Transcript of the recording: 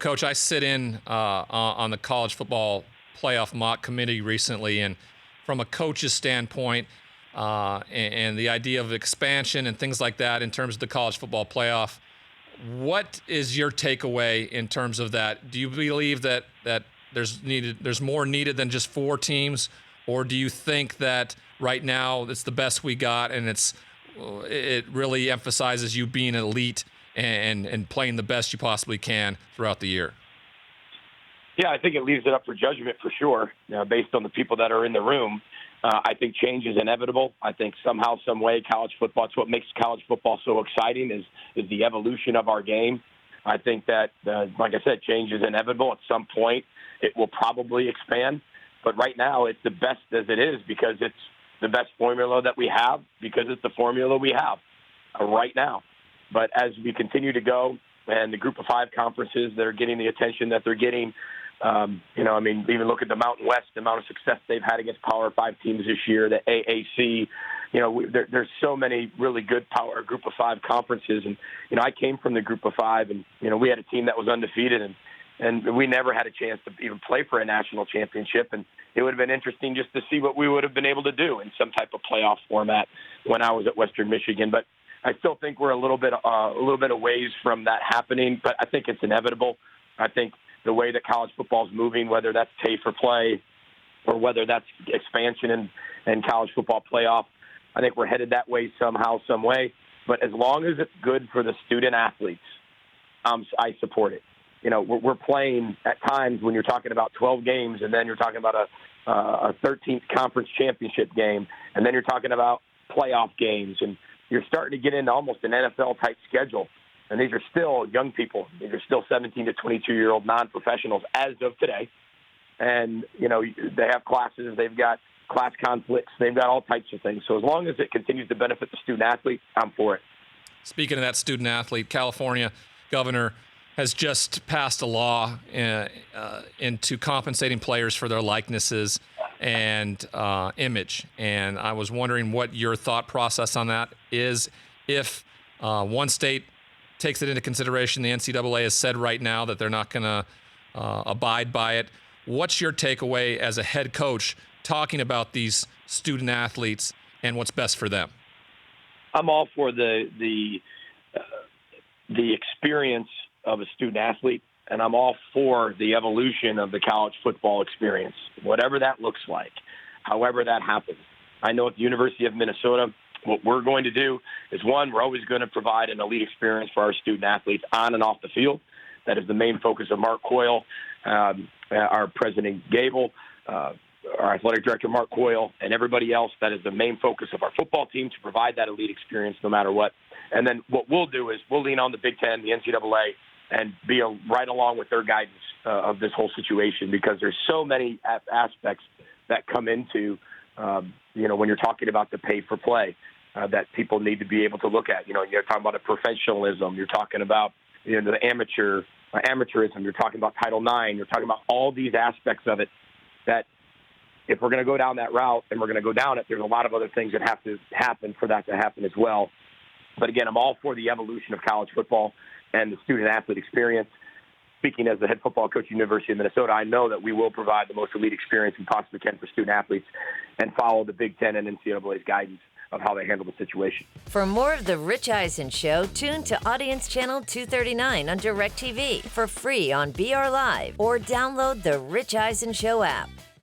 Coach, I sit in on the college football playoff mock committee recently, and from a coach's standpoint, and the idea of expansion and things like that in terms of the college football playoff, what is your takeaway in terms of that? Do you believe that there's more needed than just 4 teams, or do you think that right now it's the best we got and it really emphasizes you being elite and playing the best you possibly can throughout the year? Yeah, I think it leaves it up for judgment for sure, based on the people that are in the room. I think change is inevitable. I think somehow, some way, college football, it's what makes college football so exciting is the evolution of our game. I think that, like I said, change is inevitable. At some point, it will probably expand. But right now, it's the best as it is because it's the best formula that we have, because it's the formula we have right now. But as we continue to go, and the Group of 5 conferences that are getting the attention that they're getting, even look at the Mountain West, the amount of success they've had against Power 5 teams this year, the AAC. There's so many really good Power Group of 5 conferences. And, I came from the Group of 5, and, we had a team that was undefeated, and we never had a chance to even play for a national championship. And it would have been interesting just to see what we would have been able to do in some type of playoff format when I was at Western Michigan. But I still think we're a little bit of ways from that happening, but I think it's inevitable. I think the way that college football is moving, whether that's pay for play or whether that's expansion and college football playoff, I think we're headed that way somehow, some way. But as long as it's good for the student athletes, I support it. We're playing at times when you're talking about 12 games, and then you're talking about a 13th conference championship game, and then you're talking about playoff games, and you're starting to get into almost an NFL-type schedule. And these are still young people. These are still 17 to 22-year-old non-professionals as of today. And, they have classes. They've got class conflicts. They've got all types of things. So as long as it continues to benefit the student-athlete, I'm for it. Speaking of that student-athlete, California governor has just passed a law into compensating players for their likenesses and image. And I was wondering what your thought process on that is. If one state takes it into consideration, the NCAA has said right now that they're not going to abide by it. What's your takeaway as a head coach talking about these student athletes and what's best for them? I'm all for the experience of a student athlete, and I'm all for the evolution of the college football experience, whatever that looks like, however that happens. I know at the University of Minnesota, what we're going to do is, one, we're always going to provide an elite experience for our student athletes on and off the field. That is the main focus of Mark Coyle, our president, Gable, our athletic director, Mark Coyle, and everybody else. That is the main focus of our football team, to provide that elite experience no matter what. And then what we'll do is we'll lean on the Big Ten, the NCAA, and be right along with their guidance of this whole situation, because there's so many aspects that come into, when you're talking about the pay for play that people need to be able to look at. You're talking about a professionalism. You're talking about, the amateurism. You're talking about Title IX. You're talking about all these aspects of it that, if we're going to go down that route and we're going to go down it, there's a lot of other things that have to happen for that to happen as well. But again, I'm all for the evolution of college football and the student-athlete experience. Speaking as the head football coach at the University of Minnesota, I know that we will provide the most elite experience we possibly can for student-athletes and follow the Big Ten and NCAA's guidance of how they handle the situation. For more of The Rich Eisen Show, tune to Audience Channel 239 on DirecTV for free on BR Live, or download the Rich Eisen Show app.